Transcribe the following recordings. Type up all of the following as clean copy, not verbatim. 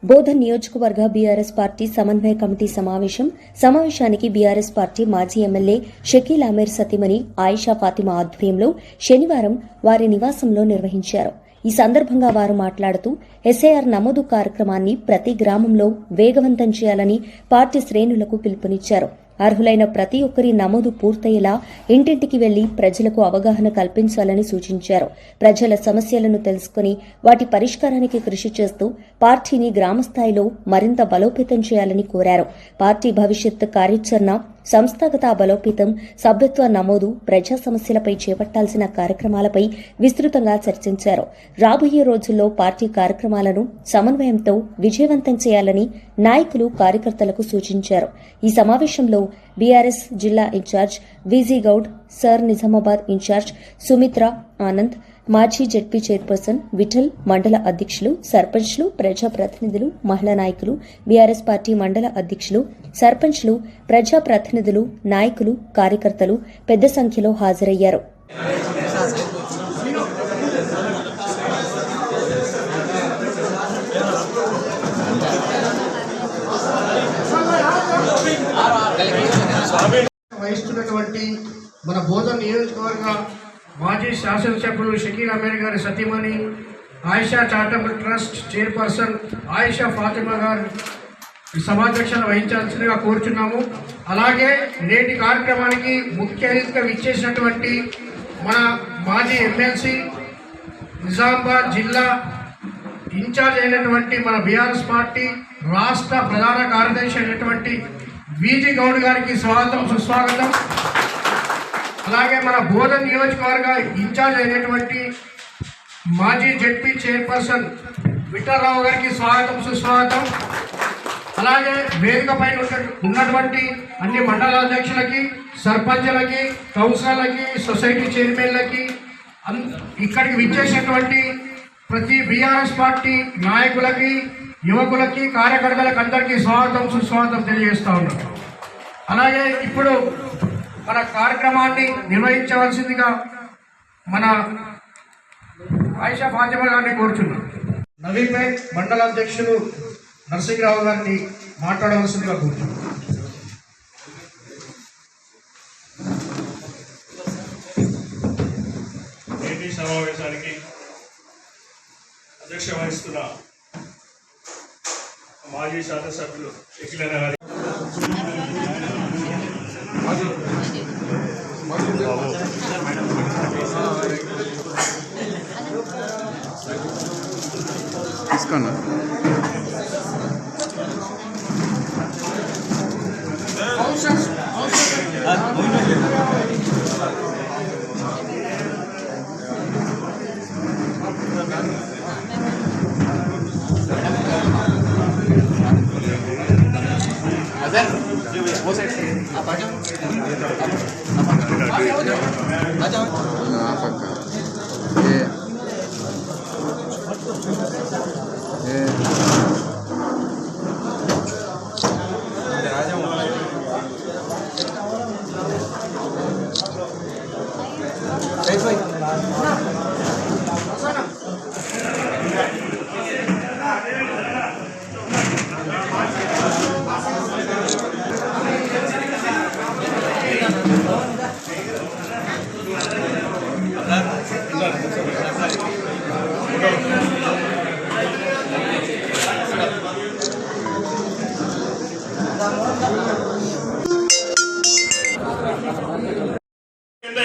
బోధన్ నియోజకవర్గ BRS party సమన్వయ committee సమావేశానికి బీఆర్ఎస్ పార్టీ మాజీ ఎమ్మెల్యే షకీల్ అమీర్ సతీమణి ఆయిషా ఫాతిమా ఆధ్వర్యంలో శనివారం వారి నివాసంలో నిర్వహించారు. ఈ సందర్భంగా వారు మాట్లాడుతూ ఎస్ఐఆర్ నమోదు కార్యక్రమాన్ని ప్రతి గ్రామంలో వేగవంతం చేయాలని పార్టీ శ్రేణులకు పిలుపునిచ్చారు. అర్హులైన ప్రతి ఒక్కరి నమోదు పూర్తయ్యేలా ఇంటింటికి వెళ్లి ప్రజలకు అవగాహన కల్పించాలని సూచించారు. ప్రజల సమస్యలను తెలుసుకుని వాటి పరిష్కారానికి కృషి చేస్తూ పార్టీని గ్రామస్థాయిలో మరింత బలోపేతం చేయాలని కోరారు. పార్టీ భవిష్యత్ కార్యాచరణ, సంస్థాగత బలోపేతం, సభ్యత్వ నమోదు, ప్రజా సమస్యలపై చేపట్టాల్సిన కార్యక్రమాలపై విస్తృతంగా చర్చించారు. రాబోయే రోజుల్లో పార్టీ కార్యక్రమాలను సమన్వయంతో విజయవంతం చేయాలని నాయకులు, కార్యకర్తలకు సూచించారు. ఈ సమావేశంలో బీఆర్ఎస్ జిల్లా incharge Viji Goud, sir Nizamabad incharge Sumitra Anand, మాజీ జెడ్పీ చైర్పర్సన్ విఠల్, మండల అధ్యక్షులు, సర్పంచ్లు, ప్రజాప్రతినిధులు, మహిళా నాయకులు, బీఆర్ఎస్ పార్టీ మండల అధ్యక్షులు, సర్పంచ్లు, ప్రజాప్రతినిధులు, నాయకులు, కార్యకర్తలు పెద్ద సంఖ్యలో హాజరయ్యారు. వహిస్తున్నటువంటి మన బోధన్ నియోజకవర్గ మాజీ శాసనసభ్యులు షకీల్ అమీర్ గారి సతీమణి Ayesha charitable trust chairperson Ayesha Fatima గారు సభాధ్యక్షతను వహించాల్సిందిగా కోరుచున్నాము. అలాగే నేటి కార్యక్రమానికి ముఖ్య అతిథిగా విచ్చేసినటువంటి మన మాజీ ఎమ్మెల్సీ, నిజామాబాద్ జిల్లా ఇన్ఛార్జ్ అయినటువంటి మన బీఆర్ఎస్ పార్టీ రాష్ట్ర ప్రధాన కార్యదర్శి అయినటువంటి విజీ గౌడ్ గారికి స్వాగతం, సుస్వాగతం. అలాగే మన బోధన్ నియోజకవర్గ ఇన్ఛార్జ్ అయినటువంటి మాజీ జెడ్పీ చైర్పర్సన్ విఠలరావు గారికి స్వాగతం, సుస్వాగతం. అలాగే వేదిక పైన ఉన్నటువంటి అన్ని మండలాధ్యక్షులకి, సర్పంచ్లకి, కౌన్సిలర్లకి, సొసైటీ చైర్మన్లకి, ఇక్కడికి విచ్చేసినటువంటి ప్రతి బీఆర్ఎస్ పార్టీ నాయకులకి, యువకులకి, కార్యకర్తలకు అందరికీ స్వాగతం, సుస్వాగతం తెలియజేస్తా ఉన్నాం. అలాగే ఇప్పుడు మన కార్యక్రమాన్ని నిర్వహించవలసిందిగా మన ఆయిషా ఫాతిమా గారిని కోరుచున్నాం. నవీపేట్ మండల అధ్యక్షులు నరసింహరావు గారిని మాట్లాడవలసిందిగా కోరుచున్నాం. నేటి సమావేశానికి అధ్యక్ష వహిస్తున్న మాజీ శాసనసభ్యులు షకీల్ గారి తీసుకున్నా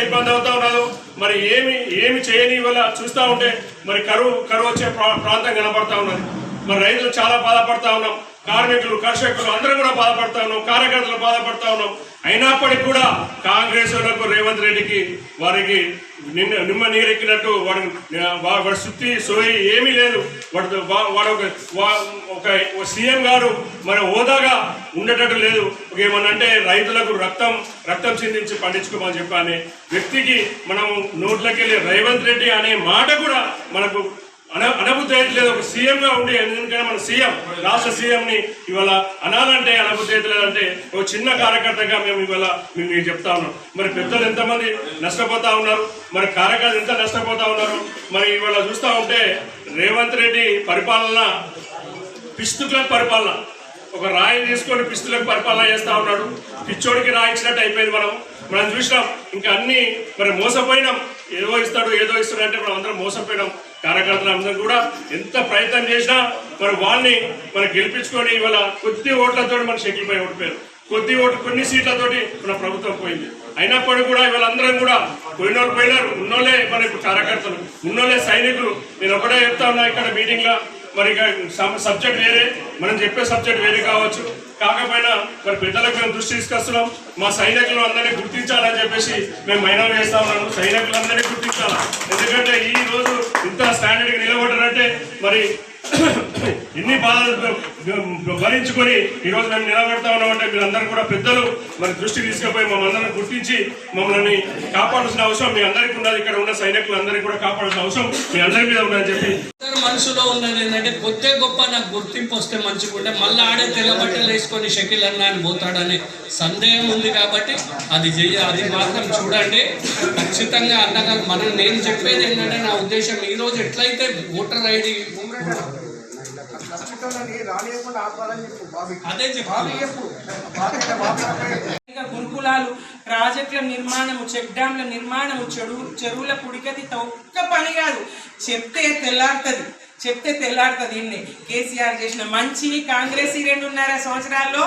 ఇబ్బంది అవుతా ఉన్నదో మరి ఏమి చేయని వల్ల చూస్తూ ఉంటే మరి కరువు వచ్చే ప్రాంతం కనపడతా ఉన్నది. మరి రైతులు చాలా బాధపడతా ఉన్నాం, కార్మికులు, కర్షకులు అందరూ కూడా బాధపడతా ఉన్నాం, కార్యకర్తలు బాధపడతా ఉన్నాం. అయినప్పటికీ కూడా కాంగ్రెస్ వాళ్ళకు, రేవంత్ రెడ్డికి వారికి నిమ్మ నీరెక్కినట్టు వాడి సుత్తి సోయి ఏమీ లేదు. వాడు ఒక సీఎం గారు మన హోదాగా ఉండేటట్టు లేదు. ఏమనంటే రైతులకు రక్తం చిందించి పండించుకోమని చెప్పి వ్యక్తికి మనం నోట్లకి వెళ్ళి రేవంత్ రెడ్డి అనే మాట కూడా మనకు అనబుద్ధి లేదు. ఒక సీఎంగా ఉండి, ఎందుకంటే మన సీఎం, రాష్ట్ర సీఎంని ఇవాళ అనాలంటే అనబుద్ధి లేదంటే ఒక చిన్న కార్యకర్తగా మేము ఇవాళ మీకు చెప్తా ఉన్నాం. మరి పెద్దలు ఎంతమంది నష్టపోతా ఉన్నారు, మరి కార్యకర్తలు ఎంత నష్టపోతా ఉన్నారు. మరి ఇవాళ చూస్తూ ఉంటే రేవంత్ రెడ్డి పరిపాలన పిస్తుకులకు పరిపాలన, ఒక రాయి తీసుకొని పిస్తులకు పరిపాలన చేస్తూ ఉన్నాడు. పిచ్చోడికి రాయి ఇచ్చినట్టు అయిపోయింది. మనం చూసినాం. ఇంకా అన్ని మరి మోసపోయినాం. ఏదో ఇస్తాడు అంటే మనం అందరం మోసపోయినాం. కార్యకర్తలు అందరూ కూడా ఎంత ప్రయత్నం చేసినా మరి వాళ్ళని గెలిపించుకొని ఇవాళ కొద్ది ఓట్లతో మన షకిల్ భాయ్ ఓడిపోయారు. కొన్ని సీట్లతోటి మన ప్రభుత్వం పోయింది. అయినప్పటికీ కూడా ఇవాళ అందరం కూడా పోయినారు. ఉన్నోళ్ళే మన ఇప్పుడు కార్యకర్తలు, ఉన్నోళ్ళే సైనికులు. నేను ఒకటే చెప్తా ఉన్నా ఇక్కడ మీటింగ్లో, మరి సబ్జెక్ట్ వేరే, మనం చెప్పే సబ్జెక్ట్ వేరే కావచ్చు. కాకపోయినా మరి పెద్దలకు మేము దృష్టి తీసుకొస్తున్నాం. మా సైనికులు అందరినీ గుర్తించాలని చెప్పేసి మేము మైనవి చేస్తా ఉన్నాము. సైనికులందరినీ గుర్తించాలా. ఎందుకంటే ఈ రోజు ఇంత స్టాండర్డ్గా నిలబడ్డారంటే మరి ఇన్ని బాధలు భరించుకొని ఈరోజు మేము నిలబెడతా ఉన్నామంటే మీరందరూ కూడా పెద్దలు మరి దృష్టి తీసుకుపోయి మమ్మల్ని గుర్తించి మమ్మల్ని కాపాడాల్సిన అవసరం మీ అందరికీ ఉన్నది. ఇక్కడ ఉన్న సైనికులందరికీ కూడా కాపాడాల్సిన అవసరం మీ అందరి మీద ఉన్నదని చెప్పి మనసులో ఉన్నది ఏంటంటే కొద్ది గొప్ప నాకు గుర్తింపు వస్తే మంచిగుంటే మళ్ళీ ఆడే తెల్లబట్టలు వేసుకొని షకిల్ అన్న అని పోతాడనే సందేహం ఉంది. కాబట్టి అది మాత్రం చూడండి. ఖచ్చితంగా అన్నగారు నేను చెప్పేది ఏంటంటే నా ఉద్దేశం ఈరోజు ఎట్లయితే ఓటర్ ఐడి గురుకులాలు, ప్రాజెక్టుల నిర్మాణము, చెక్ డ్యాంల నిర్మాణము, చెరువుల పుడికతి ఒక్క పని కాదు. చెప్తే తెల్లారుతుంది. ఇన్ని కేసీఆర్ చేసిన మంచి, కాంగ్రెస్ 2.5 సంవత్సరాల్లో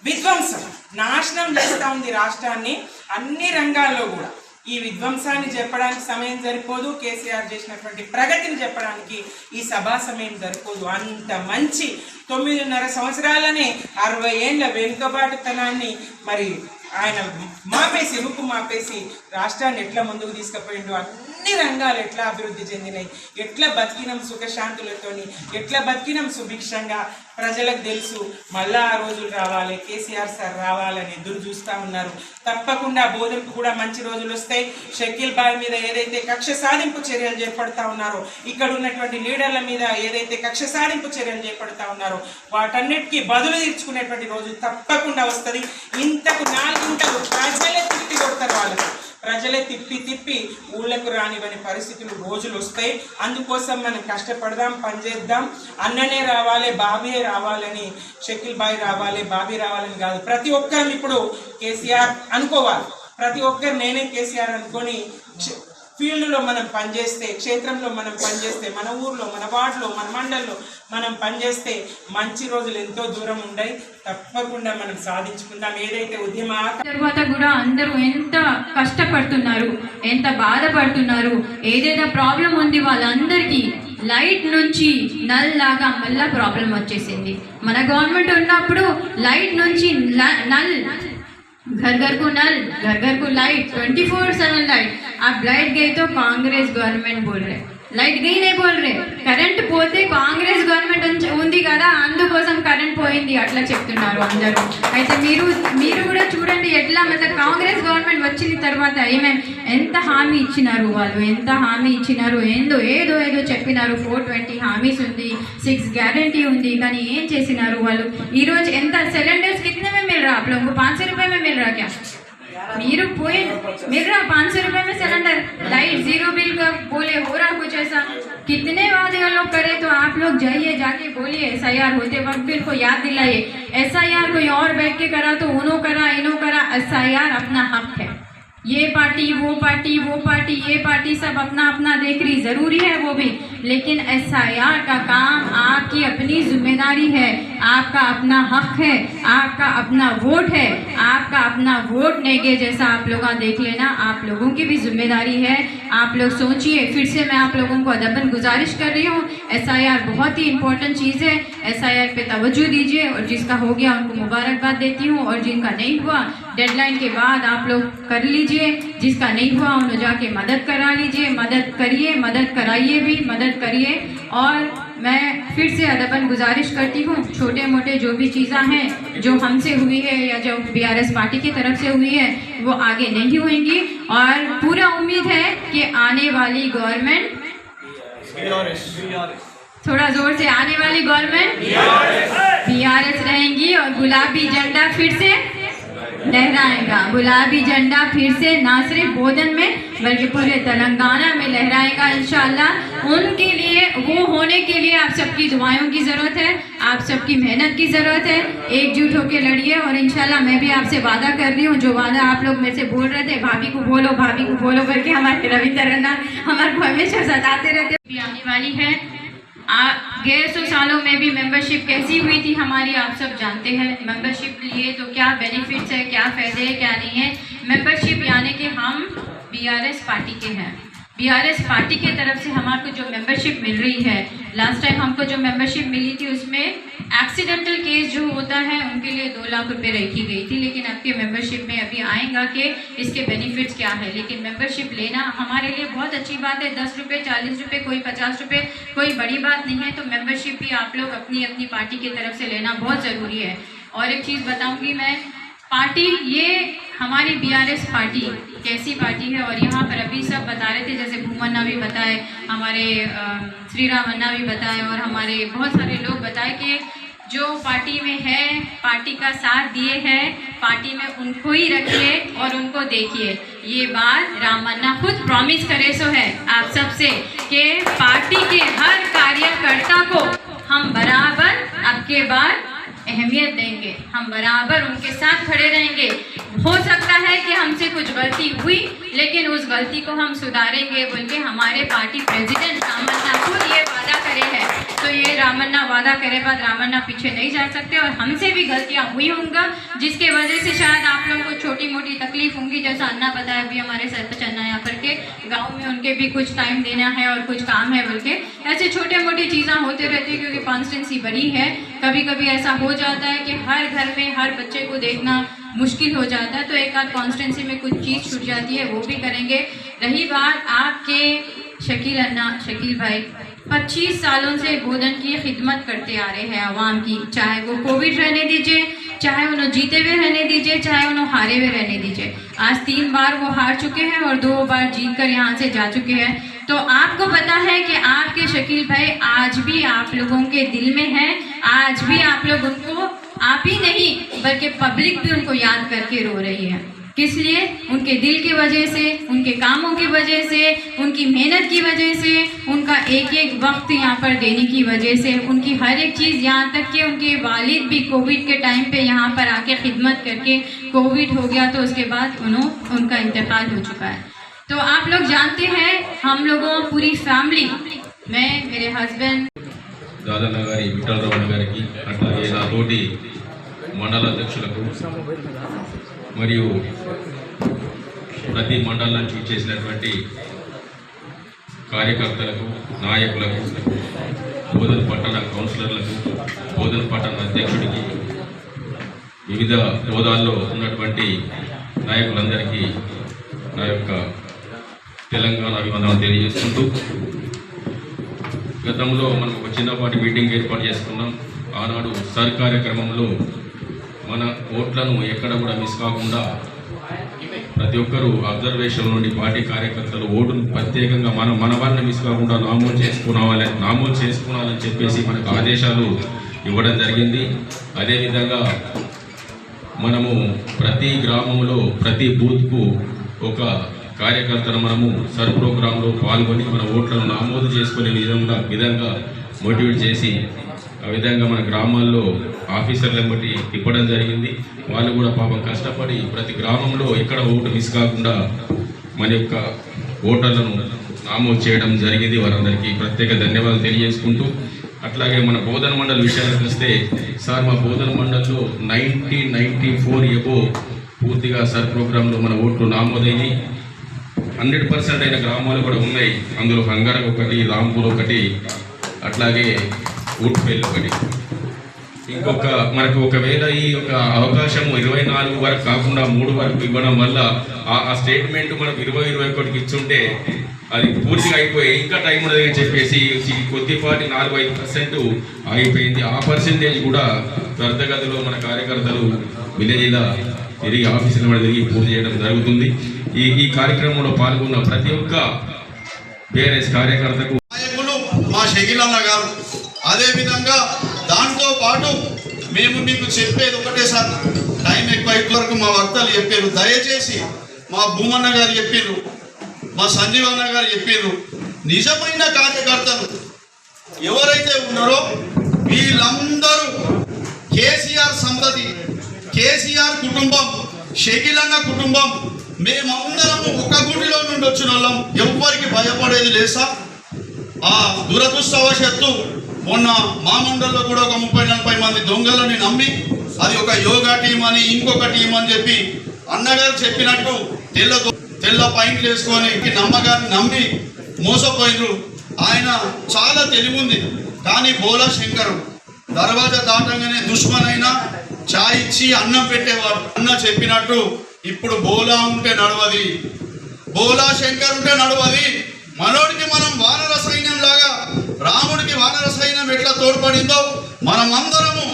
విధ్వంసం నాశనం చేస్తూ ఉంది రాష్ట్రాన్ని అన్ని రంగాల్లో కూడా. ఈ విధ్వంసాన్ని చెప్పడానికి సమయం సరిపోదు. కేసీఆర్ చేసినటువంటి ప్రగతిని చెప్పడానికి ఈ సభా సమయం సరిపోదు. అంత మంచి 9.5 సంవత్సరాలనే 60 ఏళ్ళ వెనుకబాటుతనాన్ని మరి ఆయన రూపు మాపేసి రాష్ట్రాన్ని ఎట్లా ముందుకు తీసుకుపోయిండు, అన్ని రంగాలు ఎట్లా అభివృద్ధి చెందినాయి, ఎట్లా బతికినాం సుఖశాంతులతోని, ఎట్లా బతికినాం సుభిక్షంగా ప్రజలకు తెలుసు. మళ్ళా ఆ రోజులు రావాలి, కేసీఆర్ సార్ రావాలని ఎదురు చూస్తూ ఉన్నారు. తప్పకుండా బోధనకు కూడా మంచి రోజులు వస్తాయి. షకీల్ భాయ్ మీద ఏదైతే కక్ష సాధింపు చర్యలు చేపడతా ఉన్నారో, ఇక్కడ ఉన్నటువంటి లీడర్ల మీద ఏదైతే కక్ష సాధింపు చర్యలు చేపడతా ఉన్నారో వాటన్నిటికీ బదులు తీర్చుకునేటువంటి రోజు తప్పకుండా వస్తుంది. ఇంతకు 4 గంటలు ప్రజలే తిప్పి కొడతారు. వాళ్ళకు ప్రజలే తిప్పి ఊళ్ళకు రానివని పరిస్థితులు రోజులు వస్తాయి. అందుకోసం మనం కష్టపడదాం, పనిచేద్దాం. అన్ననే రావాలి, బాబీ రావాలని, షకీల్ భాయ్ రావాలి, బాబీ రావాలని కాదు. ప్రతి ఒక్కరం ఇప్పుడు కేసీఆర్ అనుకోవాలి. ప్రతి ఒక్కరు నేనే కేసీఆర్ అనుకొని ఫీల్డ్లో మనం పనిచేస్తే, క్షేత్రంలో మనం పనిచేస్తే, మన ఊర్లో, మన వార్డులో, మన మండల్లో మనం పనిచేస్తే మంచి రోజులు ఎంతో దూరం ఉన్నాయి. తప్పకుండా మనం సాధించుకుందాం. ఏదైతే ఉద్యమ తర్వాత కూడా అందరూ ఎంత కష్టపడుతున్నారు, ఎంత బాధపడుతున్నారు, ఏదైనా ప్రాబ్లం ఉంది వాళ్ళందరికీ లైట్ నుంచి నల్ లాగా మళ్ళా ప్రాబ్లం వచ్చేసింది. మన గవర్నమెంట్ ఉన్నప్పుడు లైట్ నుంచి నల్, घर घर को लाइट, 24/7 लाइट. आप लाइट गई तो कांग्रेस गवर्नमेंट बोल रहे, లైట్ గई नहीं बोल रहे. కరెంట్ పోతే కాంగ్రెస్ గవర్నమెంట్ ఉంది కదా అందుకోసం కరెంట్ పోయింది అట్లా చెప్తున్నారు అందరూ. అయితే మీరు కూడా చూడండి ఎట్లా కాంగ్రెస్ గవర్నమెంట్ వచ్చిన తర్వాత ఎంత హామీ ఇచ్చినారు వాళ్ళు, ఎంత హామీ ఇచ్చినారు. ఏదో చెప్పినారు. 420 హామీస్ ఉంది, 6 గ్యారంటీ ఉంది, కానీ ఏం చేసినారు వాళ్ళు? ఈరోజు ఎంత सिलेंडर्स कितने में मिल रहा? आप लोगों को 500 रुपये में मिल रहा क्या? मिल रहा 500 रुपये में सिलेंडर. लाइट 0 बिल का बोले हो रहा कुछ ऐसा. कितने वादे लोग करे तो आप लोग जाके बोलिए. SIR होते वक्त भी इनको याद दिलाइए. SIR कोई और बैठ के करा तो उन्हों करा इन्हों करा. SIR अपना हक है. ये पार्टी वो पार्टी ये पार्टी सब अपना देख रही, जरूरी है वो भी, लेकिन SIR का काम आपकी अपनी जिम्मेदारी है. आपका अपना हक है, आपका अपना वोट है. आपका अपना वोट नेगे जैसा आप लोग देख लेना. आप लोगों की भी जिम्मेदारी है. आप लोग सोचिए. फिर से मैं आप लोगों को अदबन गुजारिश कर रही हूँ. SIR बहुत ही इम्पोर्टेंट चीज़ है. SIR पे तवज्जो दीजिए और जिसका हो गया उनको मुबारकबाद देती हूँ, और जिनका नहीं हुआ डेडलाइन के बाद आप लोग कर लीजिए. जिसका नहीं हुआ उन्हें जाके मदद करा लीजिए. मदद करिए, मदद कराइए भी, मदद करिए. और मैं फिर से अदबन गुजारिश करती हूँ, छोटे मोटे जो भी चीज़ें हैं जो हमसे हुई है या जो BRS पार्टी की तरफ से हुई है वो आगे नहीं होंगी. और पूरा उम्मीद है कि आने वाली गवर्नमेंट, थोड़ा जोर से, आने वाली गवर्नमेंट BRS रहेंगी और गुलाबी झंडा फिर से लहराएगा। गुलाबी झंडा फिर से ना सिर्फ बोधन में बल्कि पूरे तेलंगाना में लहराएगा इंशाल्लाह। उनके लिए, वो होने के लिए आप सबकी दुआओं की ज़रूरत है, आप सबकी मेहनत की ज़रूरत है। एकजुट होकर लड़िए और इंशाल्लाह मैं भी आपसे वादा कर रही हूँ, जो वादा आप लोग मेरे से बोल रहे थे, भाभी को बोलो करके हमारे रविंदर अन्ना हमारे को हमेशा सताते रहते। भी आने वाली है। 150 सालों में भी मेंबरशिप कैसी हुई थी हमारी, आप सब जानते हैं। मेंबरशिप लिए तो क्या बेनिफिट्स है, क्या फ़ायदे हैं, क्या नहीं है। मेंबरशिप यानी कि हम बीआरएस पार्टी के हैं। बीआरएस पार्टी के तरफ से हमारे को जो मेंबरशिप मिल रही है, लास्ट टाइम हमको जो मेंबरशिप मिली थी उसमें एक्सीडेंटल केस जो होता है उनके लिए 2 लाख रुपए रखी गई थी। लेकिन आपके मेंबरशिप में अभी आएगा कि इसके बेनिफिट्स क्या है। लेकिन मेंबरशिप लेना हमारे लिए बहुत अच्छी बात है। 10 रुपये, 40 रुपये, कोई 50 रुपये, कोई बड़ी बात नहीं है। तो मेंबरशिप भी आप लोग अपनी अपनी पार्टी की तरफ से लेना बहुत ज़रूरी है। और एक चीज़ बताऊँगी मैं, पार्टी ये हमारी बीआरएस पार्टी कैसी पार्टी है। और यहाँ पर अभी सब बता रहे थे, जैसे भूमन्ना भी बताए, हमारे श्री राम अन्ना भी बताए और हमारे बहुत सारे लोग बताए कि जो पार्टी में है, पार्टी का साथ दिए हैं, पार्टी में उनको ही रखिए और उनको देखिए। ये बात राम अन्ना खुद प्रॉमिस करे सो है आप सबसे कि पार्टी के हर कार्यकर्ता को हम बराबर आपके बाद अहमियत देंगे, हम बराबर उनके साथ खड़े रहेंगे। हो सकता है कि हमसे कुछ गलती हुई, लेकिन उस गलती को हम सुधारेंगे बोल के हमारे पार्टी प्रेसिडेंट राम अन्ना खुद ये वादा करे हैं। तो ये राम अन्ना वादा करे बाद राम अन्ना पीछे नहीं जा सकते। और हमसे भी गलतियाँ हुई होंगी जिसके वजह से शायद आप लोगों को छोटी मोटी तकलीफ होंगी। जैसा अन्ना बताया, अभी हमारे सरपंच अन्ना यहाँ पर के गाँव में उनके भी कुछ टाइम देना है और कुछ काम है बोल के, ऐसे छोटे मोटी चीज़ें होते रहती है क्योंकि कॉन्स्टिट्यूंसी बड़ी है। कभी कभी ऐसा हो जाता है कि हर घर में हर बच्चे को देखना मुश्किल हो जाता है, तो एक आध कॉन्स्टिट्यूंसी में कुछ चीज़ छूट जाती है, वो भी करेंगे। रही बात आपके शकील अन्ना, शकील भाई 25 सालों से बोधन की खिदमत करते आ रहे हैं आवाम की, चाहे वो कोविड रहने दीजिए, चाहे उन्हें जीते हुए रहने दीजिए, चाहे उन्हें हारे हुए रहने दीजिए। आज 3 बार वो हार चुके हैं और 2 बार जीत कर यहाँ से जा चुके हैं। तो आपको पता है कि आपके शकील भाई आज भी आप लोगों के दिल में हैं। आज भी आप लोग उनको, आप ही नहीं बल्कि पब्लिक भी उनको याद करके रो रही है। किस लिए? उनके दिल की वजह से, उनके कामों की वजह से, उनकी मेहनत की वजह से, उनका एक एक वक्त यहाँ पर देने की वजह से, उनकी हर एक चीज़, यहाँ तक कि उनके वालिद भी कोविड के टाइम पे यहाँ पर आके खिदमत करके, कोविड हो गया तो उसके बाद उनका इंतकाल हो चुका है। तो आप लोग जानते हैं, हम लोगों पूरी फैमिली, मैं, मेरे हस्बैंड, దాదాల గారి విఠలరావు గారికి, అట్లాగే నా తోటి మండల అధ్యక్షులకు మరియు ప్రతి మండలం నుంచి చేసినటువంటి కార్యకర్తలకు, నాయకులకు, బోధన పట్టణ కౌన్సిలర్లకు, బోధన పట్టణ అధ్యక్షుడికి, వివిధ హోదాల్లో ఉన్నటువంటి నాయకులందరికీ నా యొక్క తెలంగాణ అభివందనం తెలియజేసుకుంటూ, గతంలో మనం ఒక చిన్నపాటి మీటింగ్ ఏర్పాటు చేసుకున్నాం. ఆనాడు సర్ కార్యక్రమంలో మన ఓట్లను ఎక్కడ కూడా మిస్ కాకుండా ప్రతి ఒక్కరూ అబ్జర్వేషన్ నుండి పార్టీ కార్యకర్తలు ఓటును ప్రత్యేకంగా మన వాళ్ళని మిస్ కాకుండా నామోదు చేసుకోవాలని చెప్పేసి మనకు ఆదేశాలు ఇవ్వడం జరిగింది. అదేవిధంగా మనము ప్రతి గ్రామంలో ప్రతి బూత్కు ఒక కార్యకర్తను మనము సర్ ప్రోగ్రాంలో పాల్గొని మన ఓట్లను నమోదు చేసుకునే విధంగా మోటివేట్ చేసి, ఆ విధంగా మన గ్రామాల్లో ఆఫీసర్లను బట్టి తిప్పడం జరిగింది. వాళ్ళు కూడా పాపం కష్టపడి ప్రతి గ్రామంలో ఎక్కడ ఓటు మిస్ కాకుండా మన యొక్క ఓటర్లను నమోదు చేయడం జరిగింది. వారందరికీ ప్రత్యేక ధన్యవాదాలు తెలియజేసుకుంటూ, అట్లాగే మన బోధన మండలి విషయానికి వస్తే, సార్ మా బోధన మండలిలో 1994 ఎబో పూర్తిగా సర్ ప్రోగ్రాంలో మన ఓట్లు నమోదైనవి. 100% అయిన గ్రామాలు కూడా ఉన్నాయి. అందులో హంగారం ఒకటి, రాంపూర్ ఒకటి, అట్లాగే ఊట్పల్లి ఒకటి. ఇంకొక మనకు ఒకవేళ ఈ యొక్క అవకాశం 24 వరకు కాకుండా 3 వరకు ఇవ్వడం వల్ల ఆ స్టేట్మెంట్ మనకు 20-21కి ఇచ్చుంటే అది పూర్తిగా అయిపోయి ఇంకా టైం ఉండదని చెప్పేసి కొద్దిపాటి 4-5% అయిపోయింది. ఆ పర్సెంటేజ్ కూడా త్వరితగతిలో మన కార్యకర్తలు విలేజ్లో తిరిగి ఆఫీసుల మీద తిరిగి పూర్తి చేయడం జరుగుతుంది. ఈ కార్యక్రమంలో పాల్గొన్న ప్రతి ఒక్క బీఆర్ఎస్ కార్యకర్తకు నాయకులు మా షకీల్ అన్న గారు, అదేవిధంగా దాంతో పాటు మేము మీకు చెప్పేది ఒకటే సార్, టైం ఎక్కువ వరకు మా వక్తలు చెప్పారు. దయచేసి మా భూమన్న గారు చెప్పారు, మా సంజీవన్న గారు చెప్పారు, నిజమైన కార్యకర్తలు ఎవరైతే ఉన్నారో వీళ్ళందరూ కేసీఆర్ సంతతి, కేసీఆర్ కుటుంబం, షకీలన్న కుటుంబం, మేమందరము ఒక గుడిలో నుండి వచ్చిన వాళ్ళం. ఎవ్వరికి భయపడేది లేదు సార్. ఆ దురదృష్టవశాత్తు మొన్న మా మండలిలో కూడా ఒక 30-40 మంది దొంగలని నమ్మి అది ఒక యోగా టీం అని ఇంకొక టీం అని చెప్పి అన్నగారు చెప్పినట్టు తెల్ల పాయింట్లు వేసుకొని నమ్మగారిని నమ్మి మోసపోయినరు. ఆయన చాలా తెలివుంది, కానీ బోలా శంకరు దర్వాజా దాటంగానే దుష్మన్ అయినా చాయ్ ఇచ్చి అన్నం పెట్టేవాడు. అన్న చెప్పినట్టు ఇప్పుడు బోలా ఉంటే నడవది, బోలా శంకర్ ఉంటే నడవది. మనోడికి మనం వానర సైన్యం లాగా, రాముడికి వానర సైన్యం ఎట్లా తోడ్పడిందో మనం అందరము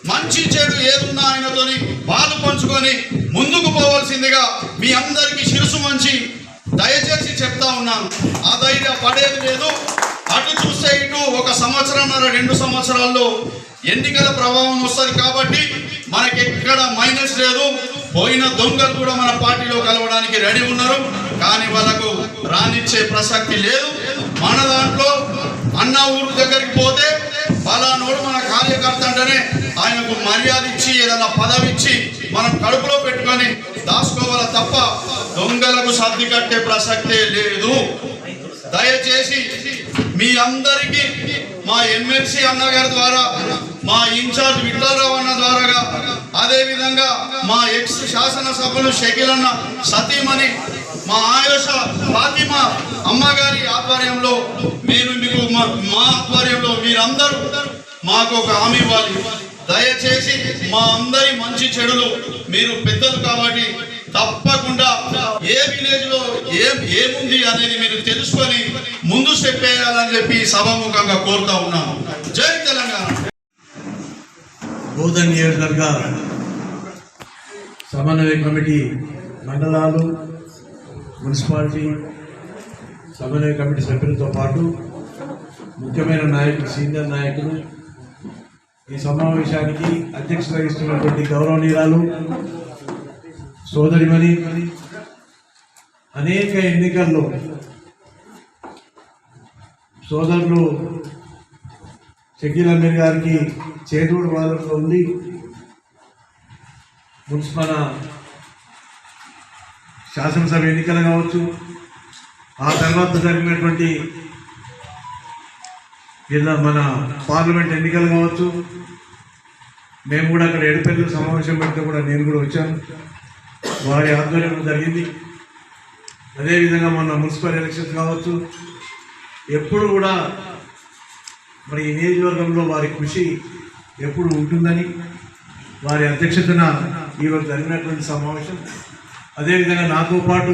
మంచి చెడు ఏదున్నా ఆయనతోని పాలు పంచుకొని ముందుకు పోవాల్సిందిగా మీ అందరికీ శిరసు మంచి దయచేసి చెప్తా ఉన్నాను. అధైర్య పడేది లేదు. అటు చూస్తే ఇటు 1 సంవత్సరంన్నర 2 సంవత్సరాల్లో ఎన్నికల ప్రభావం వస్తుంది కాబట్టి మనకెక్కడ మైనస్ లేదు. పోయిన దొంగలు కూడా మన పార్టీలో కలవడానికి రెడీ ఉన్నారు, కానీ వాళ్ళకు రానిచ్చే ప్రసక్తి లేదు. మన దాంట్లో అన్న ఊరు దగ్గరికి పోతే ఫలానోడు మన కార్యకర్త అంటేనే ఆయనకు మర్యాద ఇచ్చి ఏదైనా పదవి ఇచ్చి మనం కడుపులో పెట్టుకొని దాచుకోవాలి తప్ప దొంగలకు సర్ది కట్టే ప్రసక్తే లేదు. దయచేసి మీ అందరికీ మా ఎమ్మెల్సీ అన్నగారి ద్వారా, మా ఇన్ఛార్జ్ విఠలరావు అన్న ద్వారా, అదేవిధంగా మా ఎక్స్ శాసనసభ్యులు షకీలన్న సతీమణి మా ఆయుష ఫాతిమా అమ్మగారి ఆధ్వర్యంలో మేము మీకు మా ఆధ్వర్యంలో మీరందరూ మాకు ఒక హామీ ఇవ్వాలి. దయచేసి మా అందరి మంచి చెడులు మీరు పెద్దలు కాబట్టి తప్పకుండా ఏ విలేజ్ లో ఏముంది అనేది మీరు తెలుసుకొని ముందు స్టెప్ వేయాలని చెప్పి సభాముఖంగా కోరుతా ఉన్నాను. జై తెలంగాణ. బోధన్ నియోజకవర్గ సమన్వయ కమిటీ మండలాలు, మున్సిపాలిటీ సమన్వయ కమిటీ సభ్యులతో పాటు ముఖ్యమైన నాయకులు, సీనియర్ నాయకులు, ఈ సమావేశానికి అధ్యక్షత వహిస్తున్నటువంటి గౌరవనీయురాలు సోదరిమణి, అనేక ఎన్నికల్లో సోదరులు షకీల్ అమీర్ గారికి చేదోడు వాదనలో ఉంది. మన శాసనసభ ఎన్నికలు కావచ్చు, ఆ తర్వాత జరిగినటువంటి మన పార్లమెంట్ ఎన్నికలు కావచ్చు, మేము కూడా అక్కడ ఎడపల్లి సమావేశం పెడితే కూడా నేను కూడా వచ్చాను, వారి ఆధ్వర్యంలో జరిగింది. అదేవిధంగా మన మున్సిపల్ ఎలక్షన్స్ కావచ్చు, ఎప్పుడు కూడా మరి ఈ నియోజకవర్గంలో వారి కృషి ఎప్పుడు ఉంటుందని వారి అధ్యక్షతన ఈరోజు జరిగినటువంటి సమావేశం. అదేవిధంగా నాతో పాటు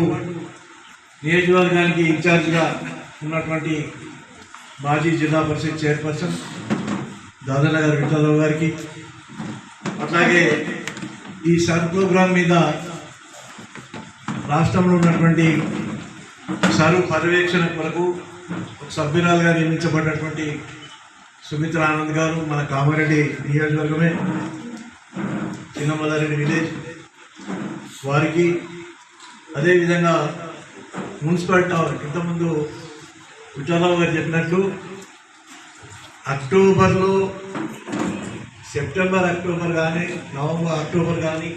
నియోజకవర్గానికి ఇన్ఛార్జిగా ఉన్నటువంటి మాజీ జిల్లా పరిషత్ చైర్పర్సన్ దాదానగర్ విఠలరావు గారికి, అట్లాగే ఈ సర్ ప్రోగ్రాం మీద రాష్ట్రంలో ఉన్నటువంటి సరు పర్యవేక్షణ కొరకు ఒక సభ్యురాలుగా నియమించబడినటువంటి సుమిత్ర ఆనంద్ గారు, మన కామారెడ్డి నియోజకవర్గమే, చిన్నమల్లారెడ్డి విలేజ్ వారికి, అదేవిధంగా మున్సిపల్ టౌన్ ఇంతకుముందు విఠలరావు గారు చెప్పినట్లు అక్టోబర్లో, సెప్టెంబర్ అక్టోబర్ కానీ నవంబర్ అక్టోబర్ కానీ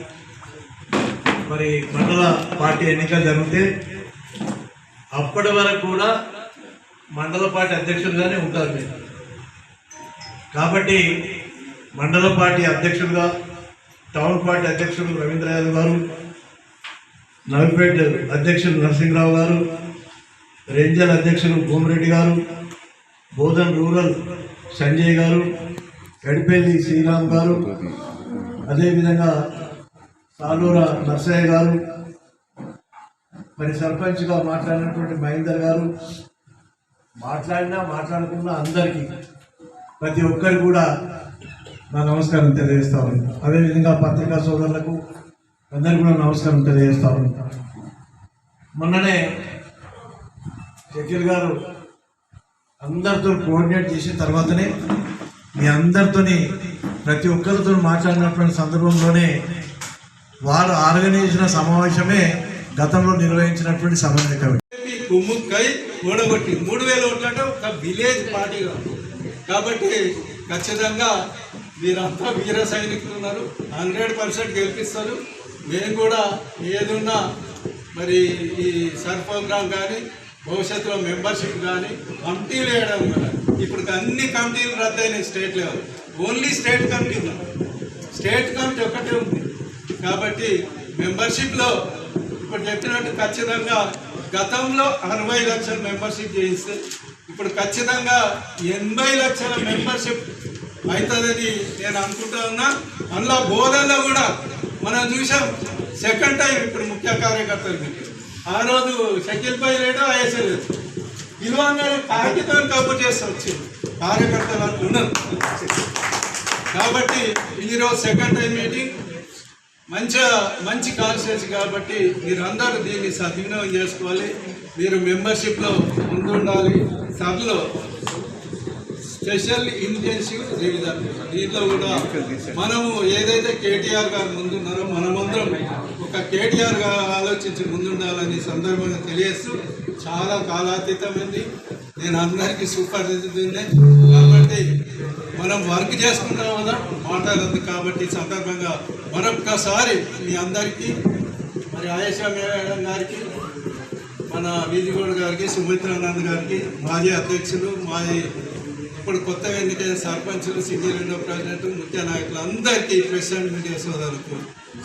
మరి మండల పార్టీ ఎన్నికలు జరిగితే అప్పటి వరకు కూడా మండల పార్టీ అధ్యక్షులుగానే ఉంటారు మీరు. కాబట్టి మండల పార్టీ అధ్యక్షులుగా టౌన్ పార్టీ అధ్యక్షుడు రవీంద్ర యాదవ్ గారు, నవిపేట్ అధ్యక్షులు నరసింహరావు గారు, రేంజల్ అధ్యక్షులు భూమిరెడ్డి గారు, బోధన్ రూరల్ సంజయ్ గారు, ఎడిపల్లి శ్రీరామ్ గారు, అదేవిధంగా సాలూర నర్సయ్య గారు, మరి సర్పంచ్గా మాట్లాడినటువంటి మహేందర్ గారు, మాట్లాడకుండా అందరికీ ప్రతి ఒక్కరు కూడా నా నమస్కారం తెలియజేస్తా ఉన్నాను. అదేవిధంగా పత్రికా సోదరులకు అందరికీ కూడా నమస్కారం తెలియజేస్తా ఉన్నాను. మొన్ననే షకీల్ గారు అందరితో కోఆర్డినేట్ చేసిన తర్వాతనే మీ అందరితోని ప్రతి ఒక్కరితో మాట్లాడినటువంటి సందర్భంలోనే వారు ఆర్గనైజ్ చేసిన సమావేశమే గతంలో నిర్వహించినటువంటి సమన్వయ కమిటీ. కుమ్ముక్కై ఓడగొట్టి 3000 ఓట్లు అంటే ఒక విలేజ్ పార్టీగా. కాబట్టి ఖచ్చితంగా మీరంతా వీర సైనికులు ఉన్నారు, 100% గెలిపిస్తారు. మేము కూడా ఏదున్నా మరి ఈ సర్ ప్రోగ్రామ్ కానీ భవిష్యత్తులో మెంబర్షిప్ కానీ కమిటీలు వేయడం కదా. ఇప్పుడు అన్ని కమిటీలు రద్దయినాయి state level, only state committee ఒకటే ఉంది. కాబట్టి మెంబర్షిప్లో ఇప్పుడు చెప్పినట్టు ఖచ్చితంగా గతంలో 60 లక్షల మెంబర్షిప్ చేయిస్తే ఇప్పుడు ఖచ్చితంగా 80 లక్షల మెంబర్షిప్ అవుతుందని నేను అనుకుంటా ఉన్నా. అందులో బోధనలో కూడా మనం చూసాం, సెకండ్ టైం ఇప్పుడు ముఖ్య కార్యకర్తలు మీకు ఆ రోజు షకీల్ పై లేడు, ఐఎస్ఏ లేదు, పిలువగానే కాగితం కబు చేసి వచ్చింది కార్యకర్తలు ఉన్నారు. కాబట్టి ఈరోజు సెకండ్ టైం మీటింగ్ మంచి కాన్స్టిట్యూన్సీ కాబట్టి మీరందరూ దీన్ని సద్వినియోగం చేసుకోవాలి. మీరు మెంబర్షిప్లో ముందుండాలి. సభలో స్పెషల్ ఇంటెన్సివ్ రివిజన్ దీంట్లో కూడా మనము ఏదైతే కేటీఆర్ గారు ముందున్నారో మనమందరం ఒక కేటీఆర్ గారు ఆలోచించి ముందుండాలని సందర్భంగా తెలియజేస్తూ, చాలా కాలాతీతమైంది. నేను అందరికీ సూపర్వైజర్ కాబట్టి మనం వర్క్ చేసుకుంటాం కదా, మాట్లాడద్దు. కాబట్టి సందర్భంగా మరొక్కసారి మీ అందరికీ మరి ఆయేషా మేడం గారికి, మన వీధిగౌడ్ గారికి, సుమిత్రానంద్ గారికి, మాజీ అధ్యక్షులు, మాజీ ఇప్పుడు కొత్తగా ఎన్నికైన సర్పంచులు, సింగిల్ విండో ప్రెసిడెంట్, ముఖ్య నాయకులు అందరికీ ప్రెసిడెంట్ మీడియా సోదరులకు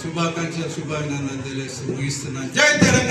శుభాకాంక్షలు, శుభాభినందనలు తెలియజేస్తూ ముగిస్తున్నాను. జై తెలంగాణ.